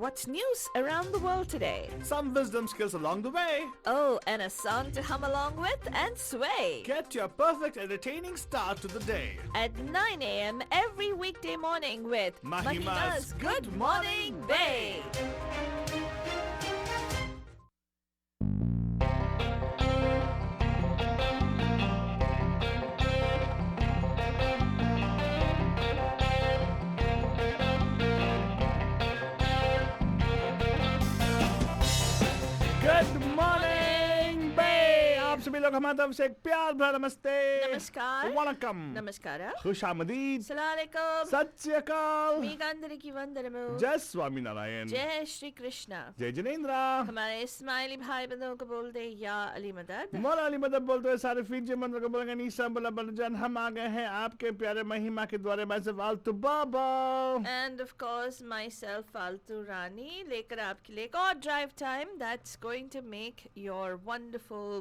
What's news around the world today? Some wisdom skills along the way. Oh, and a song to hum along with and sway. Get your perfect entertaining start to the day. At 9 a.m. every weekday morning with Mahima's Good Morning Bay. Good morning, Bay! आप सभी लोग हमारी तरफ से एक प्यार भरा नमस्ते नमस्कार. वणक्कम Namaskara. खुशामदीद Assalamualaikum. सत श्री अकाल మీకు అందరికీ వందనము. जय स्वामी नारायण जय श्री कृष्ण. जय जिनेन्द्र हमारे इस्माइली भाई बंधुओं को बोलते या अली मदद. मौला अली मदद बोलते हुए सारे फीजी मंत्र को बोलेंगे नीसा बला बलजन हम आ गए हैं आपके प्यारे महिमा के द्वारे मैं से फालतू बाबा And of course myself Faltu Rani लेकर आपके लिए एक और drive time that's going to make your wonderful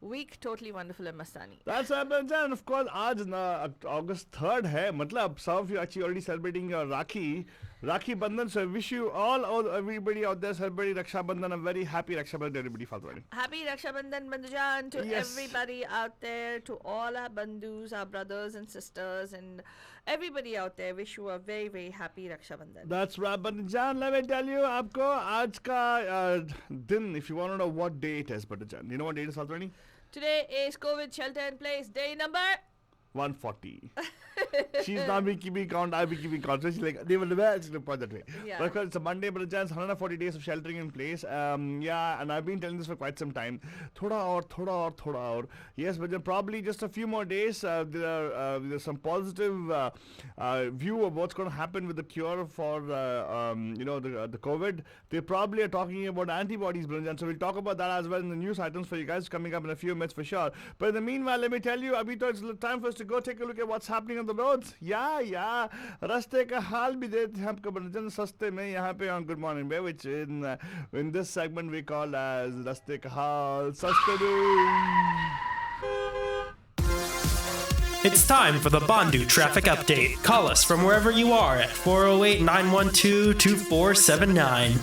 week totally wonderful and mastani. That's happened, and of course, आज ना August 3rd है मतलब some of you actually already celebrating your Rakhi Bandhan. So I wish you all everybody out there celebrating Raksha Bandhan a very happy Raksha Bandhan to everybody. Faltu. Happy Raksha Bandhan Bandhujan to Yes. everybody out there, to all our bandhus, our brothers and sisters and everybody out there. Wish you a very happy Raksha Bandhan. That's right, Bandhan. Let me tell you, आपको आज का दिन, if you want to know what day it is, Bandhan. You know what date is Faltu? Today is COVID shelter in place day number 140. She's not been keeping count, I've been keeping count. So she's like, they will never point that way. Yeah. But because it's a Monday, but it's 140 days of sheltering in place. Yeah, and I've been telling this for quite some time. Thoda aur. Yes, but then probably just a few more days. There's some positive view of what's going to happen with the cure for, the COVID. They probably are talking about antibodies, Brinjan. So we'll talk about that as well in the news items for you guys coming up in a few minutes for sure. But in the meanwhile, let me tell you, Abhi, it's time for us to go take a look at what's happening on the roads. Yeah. रास्ते का हाल भी देते हैं आपको बंजन सस्ते में यहाँ पे on Good Morning Bay, which in this segment we call as रास्ते का हाल सस्ते में. It's time for the Bandu traffic update. Call us from wherever you are at 408 912 2479.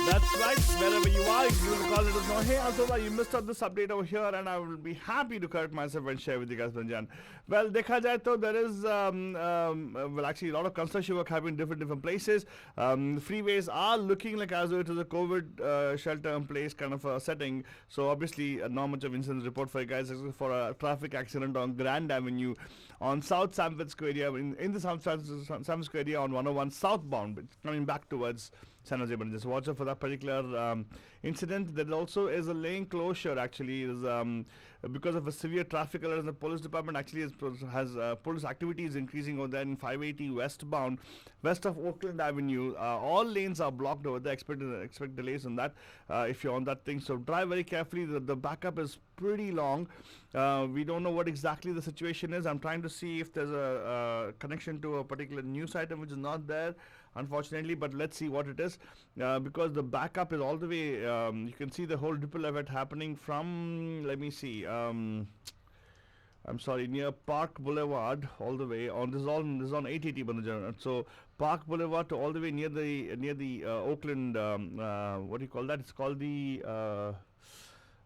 That's right, wherever you are, you will call it as no. Hey, Azula, you missed out this update over here, and I will be happy to correct myself and share with you guys, Banjan. Well, dekha jaye to there is actually a lot of construction work happening in different places. Freeways are looking like as though it is a COVID shelter in place kind of a setting. So obviously, not much of incident report for you guys except for a traffic accident on Grand Avenue on South San Francisco area in the San Francisco area on 101 southbound, coming back towards San Jose. But just watch out for that particular incident. There also is a lane closure actually because of a severe traffic alert. The police department actually has police activities increasing over there in 580 westbound, west of Oakland Avenue. All lanes are blocked over there. Expect delays on that if you're on that thing. So drive very carefully. The backup is pretty long. We don't know what exactly the situation is. I'm trying to see if there's a connection to a particular news item which is not there, unfortunately, but let's see what it is because the backup is all the way. You can see the whole ripple effect happening from, let me see, I'm sorry, near Park Boulevard all the way on this is on 880 Bandajan. So Park Boulevard to all the way near the Oakland, what do you call that? It's called the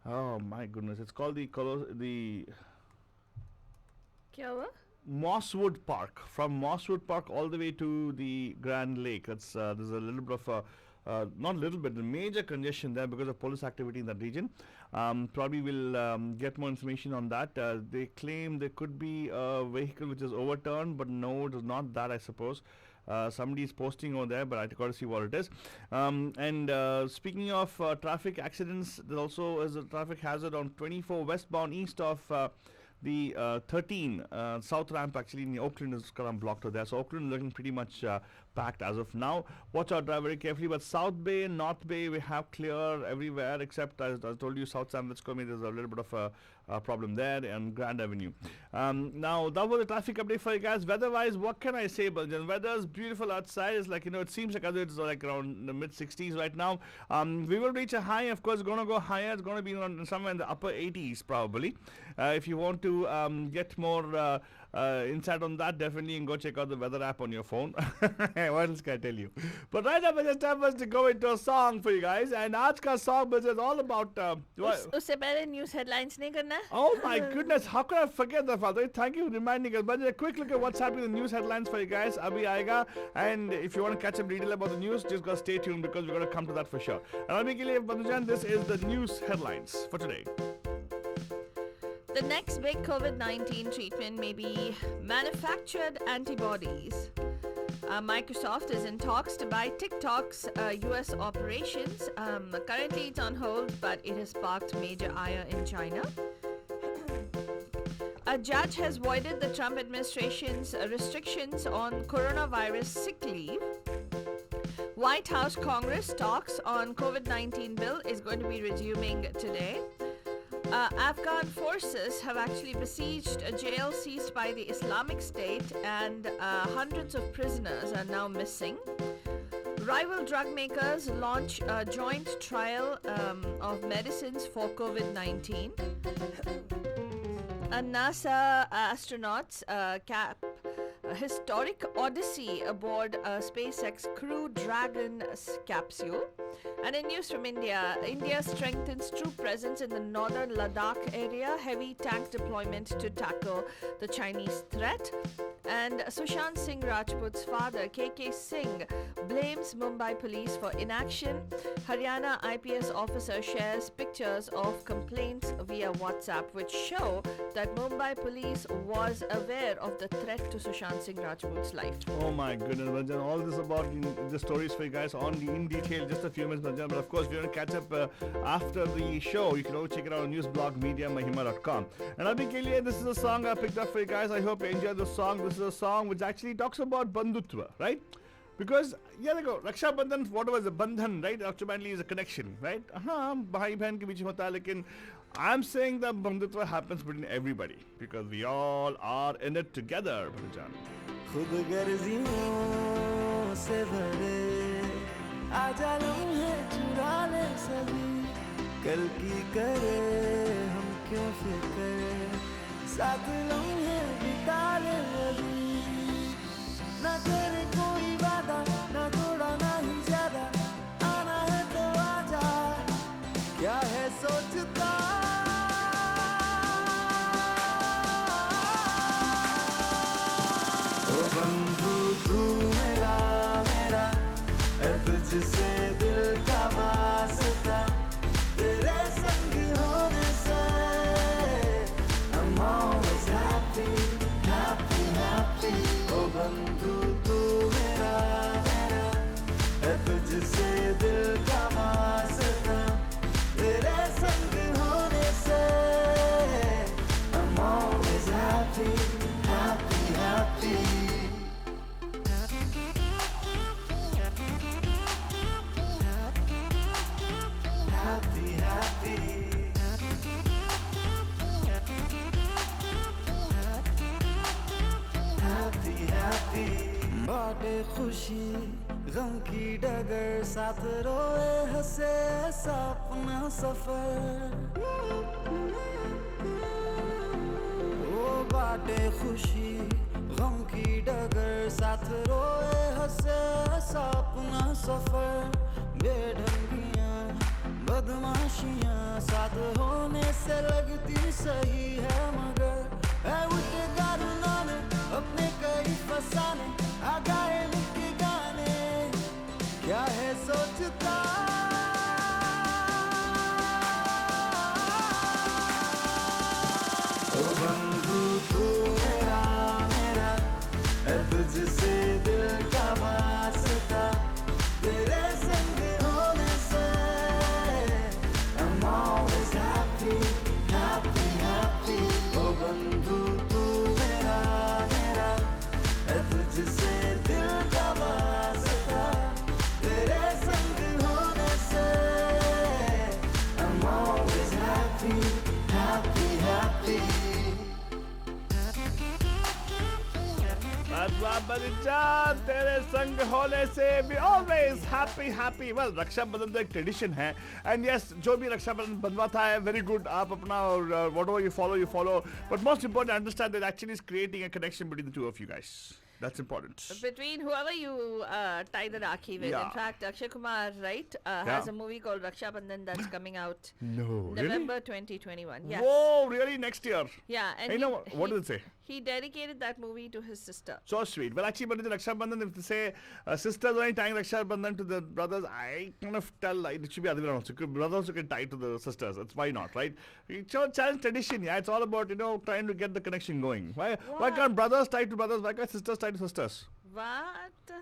oh my goodness, it's called the क्या हुआ? Mosswood Park. From Mosswood Park all the way to the Grand Lake. That's there's a little bit of not a little bit, the major congestion there because of police activity in that region. Probably will get more information on that. They claim there could be a vehicle which is overturned, but no, it is not that, I suppose. Somebody is posting over there, but I got to see what it is. And speaking of traffic accidents, there also is a traffic hazard on 24 westbound east of the 13 south ramp actually in Oakland is kind of blocked over there. So Oakland is looking pretty much packed as of now. Watch out, drive very carefully. But South Bay and North Bay, we have clear everywhere except, as I told you, South San Francisco, there's a little bit of a problem there and Grand Avenue. Now, that was the traffic update for you guys. Weather-wise, what can I say, Baljan? Weather is beautiful outside. It's like, it seems like it's like around the mid-60s right now. We will reach a high, of course, it's going to go higher. It's going to be somewhere in the upper 80s, probably. If you want to get more insight on that, definitely you can go check out the weather app on your phone. What else can I tell you? But right now, it's time for us to go into a song for you guys. And आज का song is all about... उससे पहले news headlines नहीं करना है? Oh my goodness, how could I forget that, Father? Thank you for reminding us. But a quick look at what's happening in the news headlines for you guys. Abhi aayega. And if you want to catch up detail about the news, just go stay tuned because we're going to come to that for sure. And Abhi ke liye, Bandhujan, this is the news headlines for today. The next big COVID-19 treatment may be manufactured antibodies. Microsoft is in talks to buy TikTok's US operations. Currently it's on hold, but it has sparked major ire in China. A judge has voided the Trump administration's restrictions on coronavirus sick leave. White House Congress talks on COVID-19 bill is going to be resuming today. Afghan forces have actually besieged a jail seized by the Islamic State, and hundreds of prisoners are now missing. Rival drug makers launch a joint trial of medicines for COVID-19. A NASA astronauts cap a historic odyssey aboard a SpaceX Crew Dragon capsule. And in news from India, India strengthens troop presence in the northern Ladakh area, heavy tank deployment to tackle the Chinese threat. And Sushant Singh Rajput's father, KK Singh, blames Mumbai police for inaction. Haryana IPS officer shares pictures of complaints via WhatsApp, which show that Mumbai police was aware of the threat to Sushant Singh Rajput's life. Oh my goodness, Banjan, all this about the stories for you guys in detail, just a few minutes, Banjan. But of course, if you want to catch up after the show, you can always check it out on newsblogmediamahima.com. And Abhi ke liye, this is a song I picked up for you guys. I hope you enjoyed the song. This is a song which actually talks about bandhutva, right? Because, yeah, they go, Raksha Bandhan, whatever is a bandhan, right? Ultimately is a connection, right? Bhai bhain ke beech hota hai, lekin I'm saying that bandhutva happens between everybody because we all are in it together, Banjan. खुदगर्जियों से भरे आजा लम्हे चुरा ले सभी कल की करे हम क्यों फिक्र साथ लम्हे बिता ले अभी ना तेरे कोई वादा ना थोड़ा ना ही ज्यादा आना है तो आजा क्या है सोचता बंधु तू मेरा मेरा है तुझसे दिल का वास्ता तेरे संग होने से I'm always happy, happy, happy. ओ बंधु तू मेरा मेरा है तुझसे दिल का वास्ता तेरे संग होने से I'm always happy, happy, happy. Happy, happy. Happy, happy. बाटे खुशी गम की डगर साथ रोए हंसे ऐसा अपना सफर वो बाटे खुशी गम की डगर साथ रोए हंसे ऐसा अपना सफर बेढंगियां बदमाशियां साथ होने से लगती सही है मगर है उठे गाना ने अपने कई फसाने आ गाए मुक्के गाने क्या है सोचता ओ बंधु तू मेरा मेरा है तुझसे दिल का वास्ता तेरे संग होने से I'm always happy, happy, happy. ओ बंधु तू मेरा मेरा है तुझसे दिल का वास्ता तेरे संग होने से I'm always happy, happy, happy. That's right, buddy. जान तेरे संग होने से we always happy. Well, Rakshabandhan तो एक ट्रेडिशन है and yes, जो भी रक्षाबंधन बनवाता है very good. आप अपना और whatever you follow. But most important, understand that actually is creating a connection between the two of you guys. That's important. Between whoever you tie the Rakhi with. Yeah. In fact, Akshay Kumar, right, has a movie called Raksha Bandhan that's coming out No, November 2021. Yes. Whoa, really? Next year? Yeah. And You know, what does it say? He dedicated that movie to his sister. So sweet. Well, actually, but the Raksha Bandhan, if they say sisters only tying Raksha Bandhan to the brothers, I kind of tell like, it should be other way around. So brothers also can tie to the sisters. That's why not, right? It's a challenge tradition. Yeah, it's all about trying to get the connection going. Why can't brothers tie to brothers? Why can't sisters tie to sisters? What?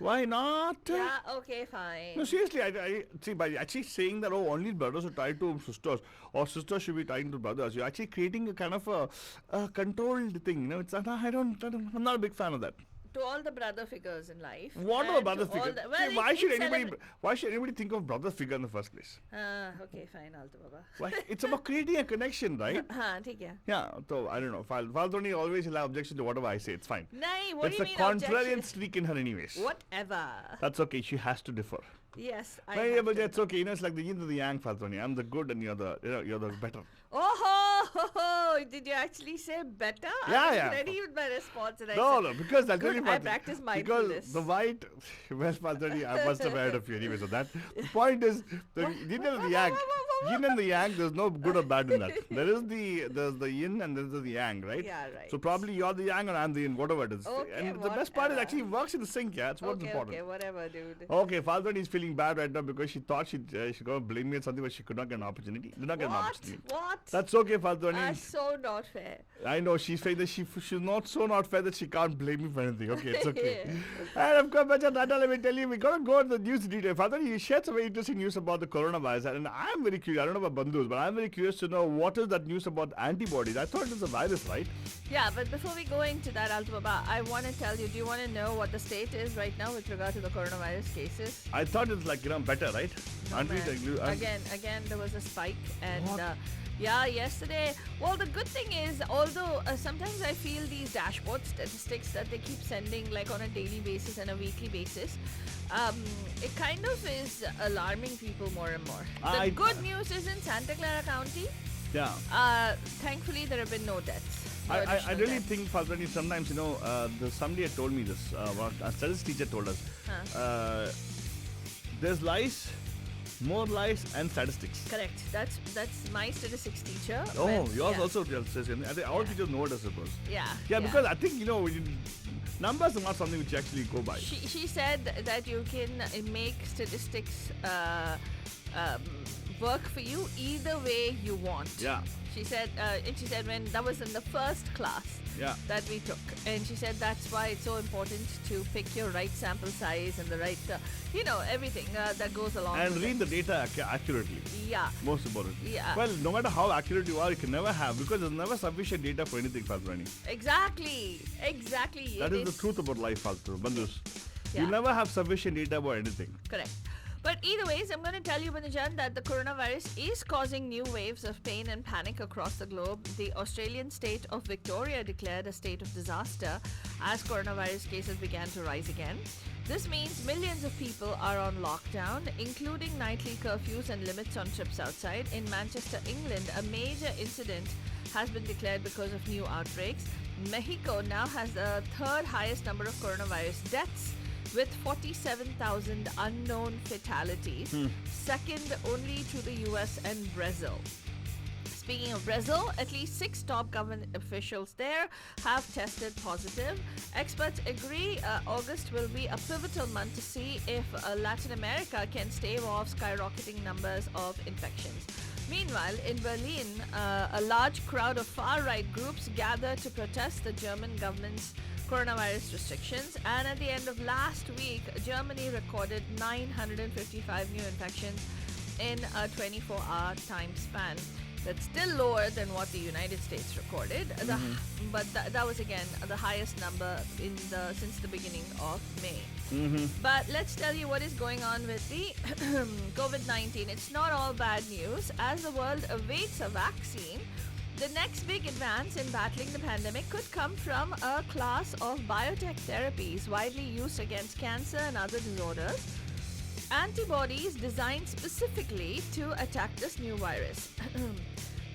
Why not? Yeah, okay, fine. No, seriously, I see by actually saying that only brothers are tied to sisters or sisters should be tied to brothers, you're actually creating a kind of a controlled thing. It's I'm not a big fan of that. To all the brother figures in life. What and are brother to all figures? the- well, Why it- should it's anybody think of brother figure in the first place? Okay, fine, Alto Baba. Why? It's about creating a connection, right? हाँ ठीक है. Yeah, so I don't know. Faltoni always will have objection to whatever I say. It's fine. नहीं, what It's do a you mean contrarian objection? streak in her anyways. Whatever. That's okay. She has to differ. Yes, I Yeah, have but to. it's okay. It's like the yin and the yang, Faltoni. I'm the good and you're the better. Oh, did you actually say better? Yeah, I was yeah. ready with my response and I No, said, no, because I'll tell good, you I what. practice Because mindfulness. the white, well, Faltoni, I must have heard of you anyways of that. The point is, the yin and the yang. Yin and the yang, there's no good or bad in that. There's the yin and there's the yang, right? Yeah, right. So probably you're the yang and I'm the yin, whatever it is. Okay, And the best part is whatever. actually it works in the sync, yeah. That's what's important. Okay, whatever, dude. Okay, Faltoni is feeling bad right now because she thought she's going to blame me on something, but she could not get an opportunity. Did not get an What? opportunity. What? That's okay, Faltoni. That's so not fair. I know she's saying that she's not fair that she can't blame me for anything. Okay, it's okay. And of course, Bacha Tata, let me tell you, we gotta go into the news detail. Father, you shared some very interesting news about the coronavirus, and I'm very curious. I don't know about Bandhus, but I'm very curious to know what is that news about antibodies. I thought it was a virus, right? Yeah, but before we go into that, Alto Baba, I want to tell you, do you want to know what the state is right now with regard to the coronavirus cases? I thought it's like better, right? Aren't we? Man. Again, there was a spike, and What? yeah, yesterday. Well, the good thing is, although sometimes I feel these dashboard statistics that they keep sending, like on a daily basis and a weekly basis, it kind of is alarming people more and more. The good news is in Santa Clara County. Yeah. Thankfully, there have been no deaths. No I additional really deaths. think, Faltoni, sometimes, somebody had told me this. A statistics teacher told us. There's lies, more lies, and statistics. Correct. That's my statistics teacher. Oh, when- yours yeah. also says. I think all teachers know it, I suppose. Yeah. Yeah, because I think, numbers are not something which you actually go by. She said that you can make statistics work for you either way you want. Yeah. She said when that was in the first class Yeah. that we took, and she said that's why it's so important to pick your right sample size and the right, everything that goes along. And with read it. the data accurately. Yeah. Most importantly. Yeah. Well, no matter how accurate you are, you can never have because there's never sufficient data for anything, Faltoni. Exactly. That is the truth about life, Faltu. Bandhus. Yeah. You never have sufficient data about anything. Correct. But either ways, I'm going to tell you, Banajan, that the coronavirus is causing new waves of pain and panic across the globe. The Australian state of Victoria declared a state of disaster as coronavirus cases began to rise again. This means millions of people are on lockdown, including nightly curfews and limits on trips outside. In Manchester, England, a major incident has been declared because of new outbreaks. Mexico now has the third highest number of coronavirus deaths, with 47,000 unknown fatalities, second only to the US and Brazil. Speaking of Brazil, at least 6 top government officials there have tested positive. Experts agree August will be a pivotal month to see if Latin America can stave off skyrocketing numbers of infections. Meanwhile, in Berlin, a large crowd of far-right groups gathered to protest the German government's coronavirus restrictions, and at the end of last week, Germany recorded 955 new infections in a 24-hour time span. That's still lower than what the United States recorded, but that was again the highest number since the beginning of May. But let's tell you what is going on with the COVID-19. It's not all bad news. As the world awaits a vaccine, The next big advance in battling the pandemic could come from a class of biotech therapies widely used against cancer and other disorders. Antibodies designed specifically to attack this new virus.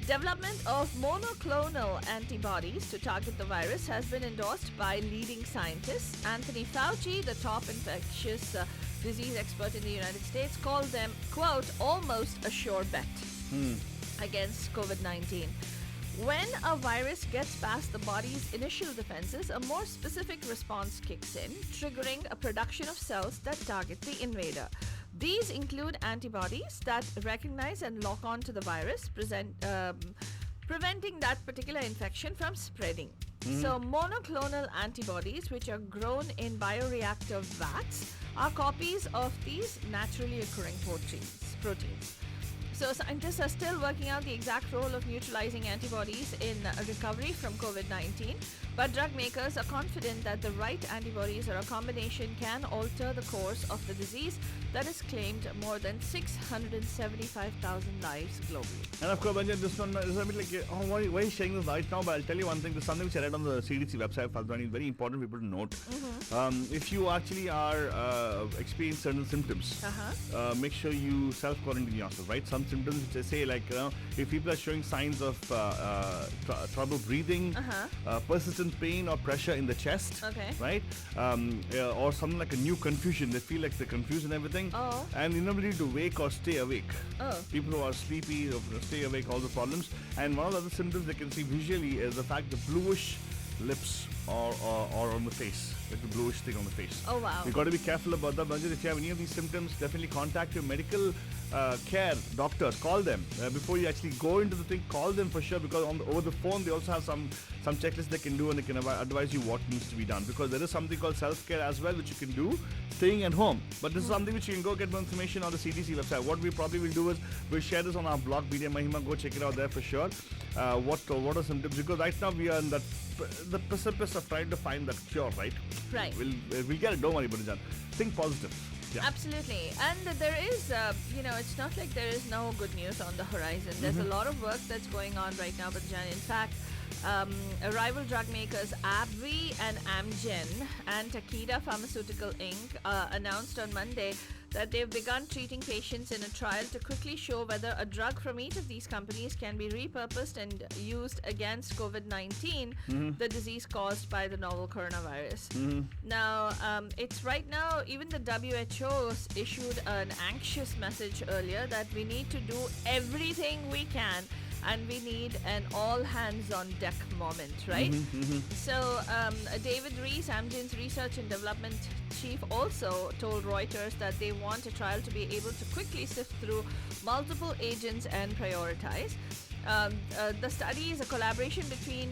Development of monoclonal antibodies to target the virus has been endorsed by leading scientists. Anthony Fauci, the top infectious disease expert in the United States, called them, quote, almost a sure bet against COVID-19. When a virus gets past the body's initial defenses, a more specific response kicks in, triggering a production of cells that target the invader. These include antibodies that recognize and lock on to the virus, preventing that particular infection from spreading. So monoclonal antibodies, which are grown in bioreactor vats, are copies of these naturally occurring proteins. So scientists are still working out the exact role of neutralizing antibodies in recovery from COVID-19, but drug makers are confident that the right antibodies or a combination can alter the course of the disease that has claimed more than 675,000 lives globally. And of course, Banjan, this one is a bit like, why are you sharing this right now? But I'll tell you one thing. There's something which I read on the CDC website, Fadwani, very important for people to note. If you actually are experiencing certain symptoms, make sure you self-quarantine yourself, right? Some symptoms which I say, like, if people are showing signs of trouble breathing, persistent pain or pressure in the chest, right? Or something like a new confusion. They feel like they're confused and everything. And inability to wake or stay awake. People who are sleepy, stay awake, all the problems. And one of the other symptoms they can see visually is the fact the bluish lips or on the face, like the bluish thing on the face. Oh wow. You've got to be careful about that. Banjan, if you have any of these symptoms, definitely contact your medical care doctors. Call them before you actually go into the thing. Call them for sure, because over the phone they also have some checklists they can do, and they can advise you what needs to be done, because there is something called self-care as well which you can do staying at home. But this is something which you can go get more information on the CDC website. What we probably will do is we'll share this on our blog, Media Mahima. Go check it out there for sure. What are symptoms, because right now we are in the precipice of trying to find that cure, right? Right. We'll get it. Don't worry, Banjan. Think positive. Yeah. Absolutely. And there is, it's not like there is no good news on the horizon. There's a lot of work that's going on right now, Banjan. In fact, rival drug makers AbbVie and Amgen and Takeda Pharmaceutical Inc. Announced on Monday that they've begun treating patients in a trial to quickly show whether a drug from each of these companies can be repurposed and used against COVID-19, the disease caused by the novel coronavirus. Now, it's right now, even the WHO issued an anxious message earlier that we need to do everything we can, and we need an all-hands-on-deck moment, right? So David Rees, Amgen's research and development chief, also told Reuters that they want a trial to be able to quickly sift through multiple agents and prioritize. The study is a collaboration between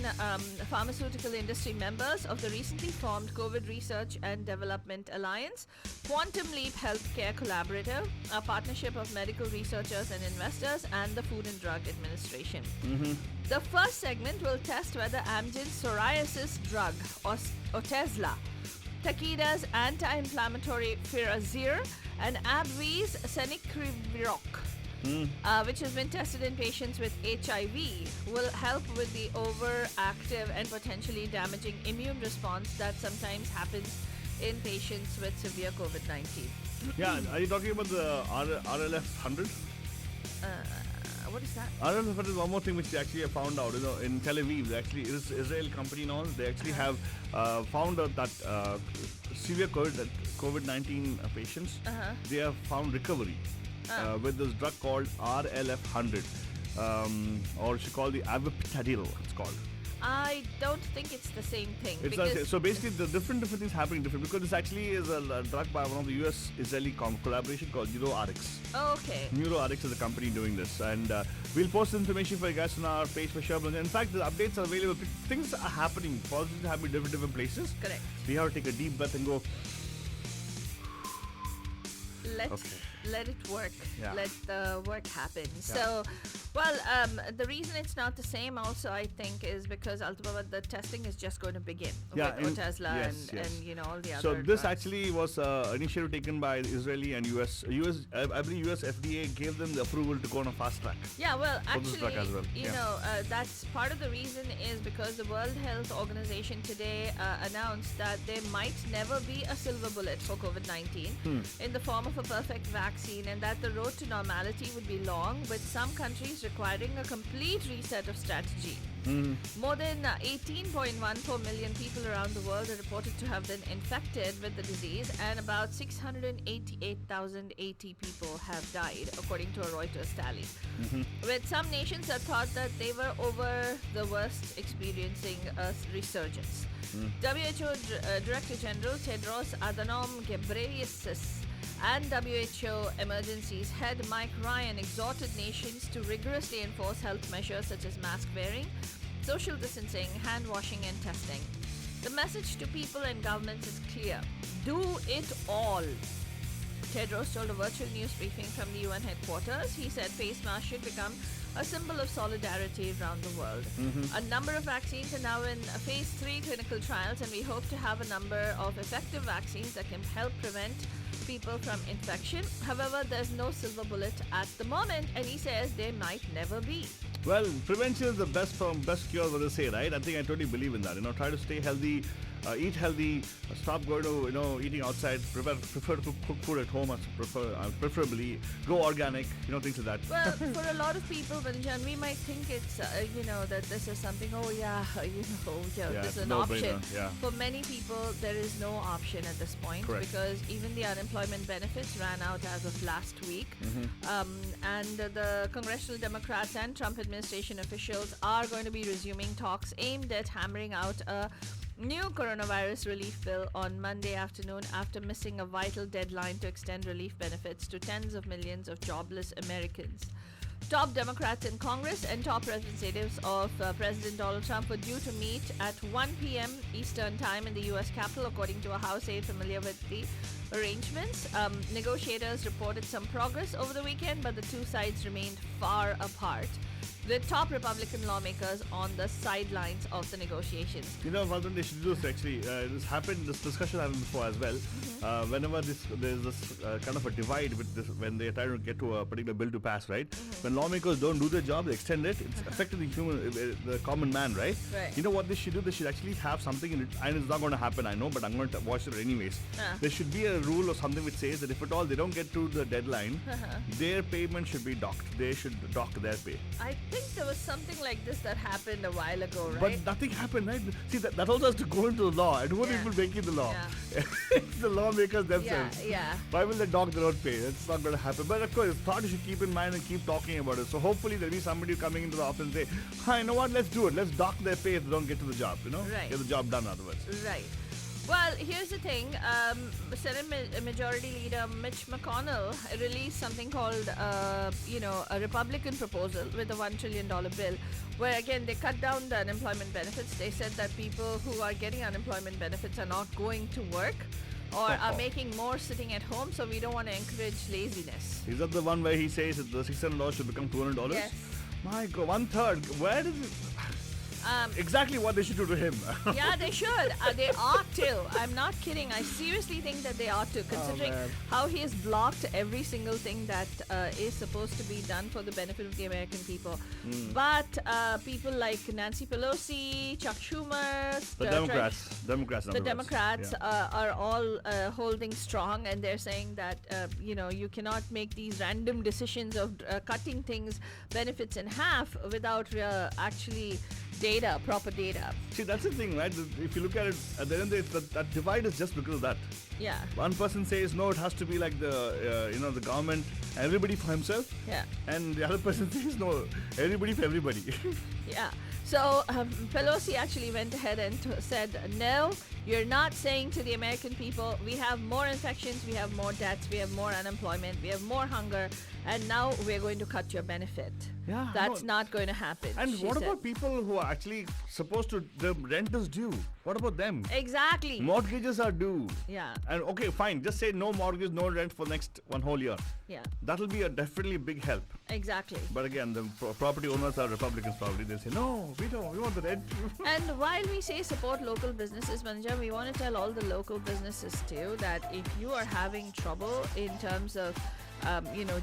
pharmaceutical industry members of the recently formed COVID Research and Development Alliance, Quantum Leap Healthcare Collaborative, a partnership of medical researchers and investors, and the Food and Drug Administration. The first segment will test whether Amgen's psoriasis drug, Otezla, Takeda's anti-inflammatory Firazyr, and AbbVie's Cenicriviroc, which has been tested in patients with HIV, will help with the overactive and potentially damaging immune response that sometimes happens in patients with severe COVID-19. Yeah, are you talking about the RLF 100? What is that? RLF 100 is one more thing which they actually have found out. In Tel Aviv, they actually, it is Israel company and all, they actually have found out that severe COVID-19 patients, they have found recovery with this drug called RLF 100, or she called the aviptadil, it's called. I don't think it's the same thing. It's not, so basically, the different things happening different, because this actually is a drug by one of the US-Israeli collaboration called NeuroRx. Oh, okay. NeuroRx is the company doing this, and we'll post information for you guys on our page for sure. In fact, the updates are available. Things are happening, positive happening in different places. Correct. We have to take a deep breath and go. let it work. Yeah. Let the work happen. So, well, the reason it's not the same also, I think, is because ultimately the testing is just going to begin with Tesla and all the other So this drugs. actually was initiative taken by Israeli and US. I believe US FDA gave them the approval to go on a fast track. Yeah, well, for this drug actually, as well. that's part of the reason is because the World Health Organization today announced that there might never be a silver bullet for COVID-19 in the form of a perfect vaccine, and that the road to normality would be long, with some countries requiring a complete reset of strategy. More than 18.14 million people around the world are reported to have been infected with the disease, and about 688,080 people have died, according to a Reuters tally. With some nations that thought that they were over the worst, experiencing a resurgence. WHO Director General Tedros Adhanom Ghebreyesus and WHO Emergencies Head Mike Ryan exhorted nations to rigorously enforce health measures such as mask wearing, social distancing, hand washing, and testing. The message to people and governments is clear: do it all. Tedros told a virtual news briefing from the UN headquarters. He said face masks should become a symbol of solidarity around the world. A number of vaccines are now in phase 3 clinical trials, and we hope to have a number of effective vaccines that can help prevent people from infection. However, there's no silver bullet at the moment, and he says there might never be. Well, prevention is the best cure, what they say, right? I think I totally believe in that. Try to stay healthy, eat healthy, stop going to eating outside, prefer to cook food at home, preferably go organic, things like that. Well, for a lot of people, Banjan, we might think it's that this is something. This is an no-brainer, option. yeah. For many people, there is no option at this point. Correct. Because even the unemployment benefits ran out as of last week, and the congressional Democrats and Trump administration officials are going to be resuming talks aimed at hammering out a new coronavirus relief bill on Monday afternoon after missing a vital deadline to extend relief benefits to tens of millions of jobless Americans. Top Democrats in Congress and top representatives of President Donald Trump were due to meet at 1 p.m. Eastern Time in the U.S. Capitol, according to a House aide familiar with the arrangements. Negotiators reported some progress over the weekend, but the two sides remained far apart, with top Republican lawmakers on the sidelines of the negotiations. Vardhan, they should do this actually. This discussion happened before as well. Whenever there's this kind of a divide with this, when they try to get to a particular bill to pass, right? When lawmakers don't do their job, they extend it. It's affecting the common man, right? Right. You know what they should do? They should actually have something in it, and it's not going to happen, I know, but I'm going to watch it anyways. There should be a rule or something which says that if at all they don't get to the deadline, their payment should be docked. They should dock their pay. I think there was something like this that happened a while ago, right? But nothing happened, right? See, that also has to go into the law. And who are people making the law? Yeah. It's the lawmakers themselves. Yeah. Why will they dock their own pay? It's not going to happen. But of course, it's thought you should keep in mind and keep talking about it. So hopefully there'll be somebody coming into the office and say, you know what, let's do it. Let's dock their pay if they don't get to the job, Right. Get the job done, in other words. Right. Well, here's the thing. Senate Majority Leader Mitch McConnell released something called, a Republican proposal with a $1 trillion bill, where again they cut down the unemployment benefits. They said that people who are getting unemployment benefits are not going to work or are making more sitting at home, so we don't want to encourage laziness. Is that the one where he says that the $600 should become $200? Yes. My God, 1/3. Where does it... exactly what they should do to him. Yeah, they should. They ought to. I'm not kidding. I seriously think that they ought to, considering how he has blocked every single thing that is supposed to be done for the benefit of the American people. But people like Nancy Pelosi, Chuck Schumer, The Democrats are all holding strong, and they're saying that you cannot make these random decisions of cutting things, benefits in half without actually proper data. See, that's the thing, right? If you look at it, at the end of the day, that divide is just because of that. Yeah. One person says, no, it has to be like the government, everybody for himself. Yeah. And the other person says, no, everybody for everybody. Yeah. So Pelosi actually went ahead and said, no, you're not saying to the American people, we have more infections, we have more deaths, we have more unemployment, we have more hunger, and now we're going to cut your benefit. Yeah, That's not going to happen. And she what said. about people who are actually supposed to, the rent is due? What about them? Exactly. Mortgages are due. Yeah. And okay, fine. Just say no mortgage, no rent for next one whole year. Yeah, That'll be a definitely big help. exactly. But again, the property owners are Republicans probably. They say, no, we don't. We want the rent. And while we say support local businesses, Manaja, we want to tell all the local businesses too that if you are having trouble in terms of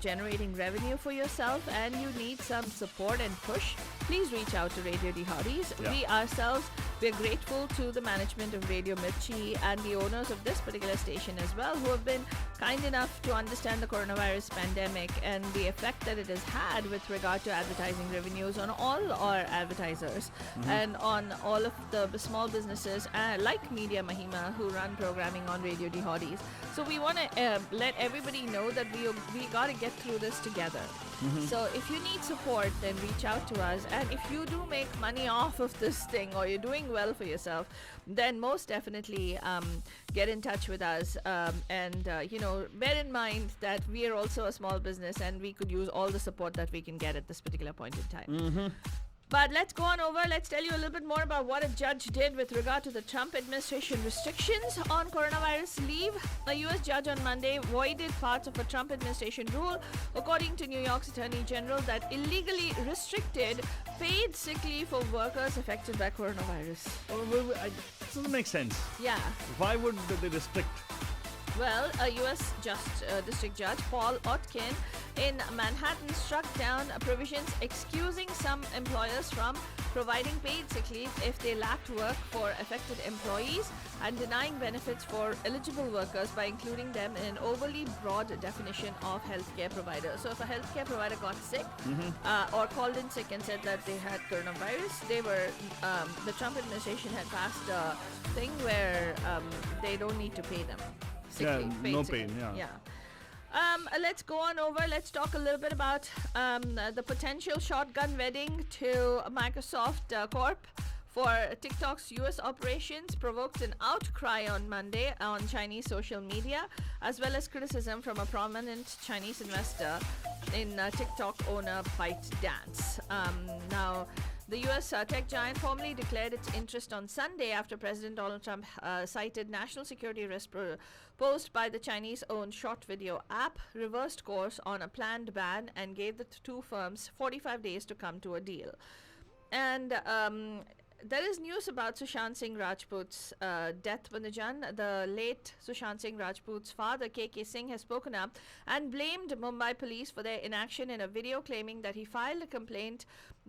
generating revenue for yourself and you need some support and push, please reach out to Radio Dihadis. Yeah. We ourselves, we're grateful to the management of Radio Mirchi and the owners of this particular station as well, who have been kind enough to understand the coronavirus pandemic and the effect that it has had with regard to advertising revenues on all our advertisers and on all of the small businesses like Media Mahima who run programming on Radio Dihadis. So we want to let everybody know that we got to get through this together. So if you need support, then reach out to us. And if you do make money off of this thing or you're doing well for yourself, then most definitely get in touch with us. And bear in mind that we are also a small business and we could use all the support that we can get at this particular point in time. But let's go on over. Let's tell you a little bit more about what a judge did with regard to the Trump administration restrictions on coronavirus leave. A U.S. judge on Monday voided parts of a Trump administration rule, according to New York's Attorney General, that illegally restricted paid sick leave for workers affected by coronavirus. It doesn't make sense. Yeah. Why would they restrict? Well, a U.S. District Judge, Paul Otkin, in Manhattan struck down provisions excusing some employers from providing paid sick leave if they lacked work for affected employees and denying benefits for eligible workers by including them in an overly broad definition of healthcare provider. So if a healthcare provider got sick or called in sick and said that they had coronavirus, the Trump administration had passed a thing where they don't need to pay them. Paid no sick pain, leave. yeah. Let's go on over. Let's talk a little bit about the potential shotgun wedding to Microsoft Corp for TikTok's US operations provoked an outcry on Monday on Chinese social media, as well as criticism from a prominent Chinese investor in TikTok owner ByteDance. Now, the U.S. Tech giant formally declared its interest on Sunday after President Donald Trump cited national security risk posed by the Chinese-owned short video app, reversed course on a planned ban, and gave the two firms 45 days to come to a deal. And there is news about Sushant Singh Rajput's death, Banajan. The late Sushant Singh Rajput's father, KK Singh, has spoken up and blamed Mumbai police for their inaction in a video, claiming that he filed a complaint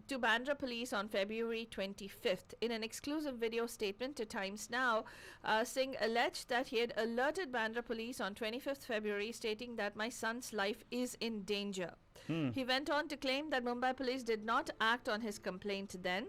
to Bandra police on February 25th. In an exclusive video statement to Times Now, Singh alleged that he had alerted Bandra police on 25th February, stating that my son's life is in danger. He went on to claim that Mumbai police did not act on his complaint then.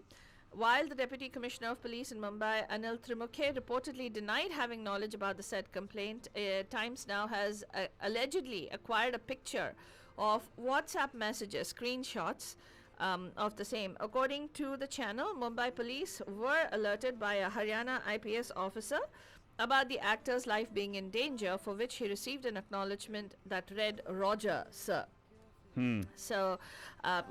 While the Deputy Commissioner of Police in Mumbai, Anil Trimukhe, reportedly denied having knowledge about the said complaint, Times Now has allegedly acquired a picture of WhatsApp messages, screenshots of the same. According to the channel, Mumbai police were alerted by a Haryana IPS officer about the actor's life being in danger, for which he received an acknowledgement that read, "Roger, sir." So,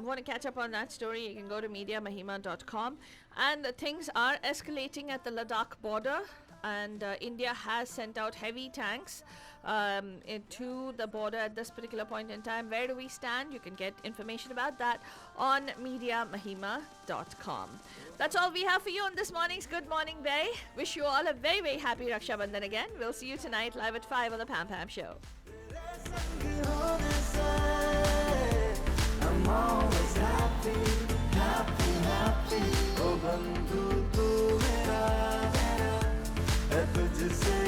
want to catch up on that story, you can go to MediaMahima.com. And things are escalating at the Ladakh border, and India has sent out heavy tanks to the border at this particular point in time. Where do we stand? You can get information about that on MediaMahima.com. That's all we have for you on this morning's Good Morning Bay. Wish you all a very, very happy Raksha Bandhan again. We'll see you tonight live at 5 on the Pam Pam Show. I'm always happy, happy, happy. Oh, बंधु तू मेरा है तुझसे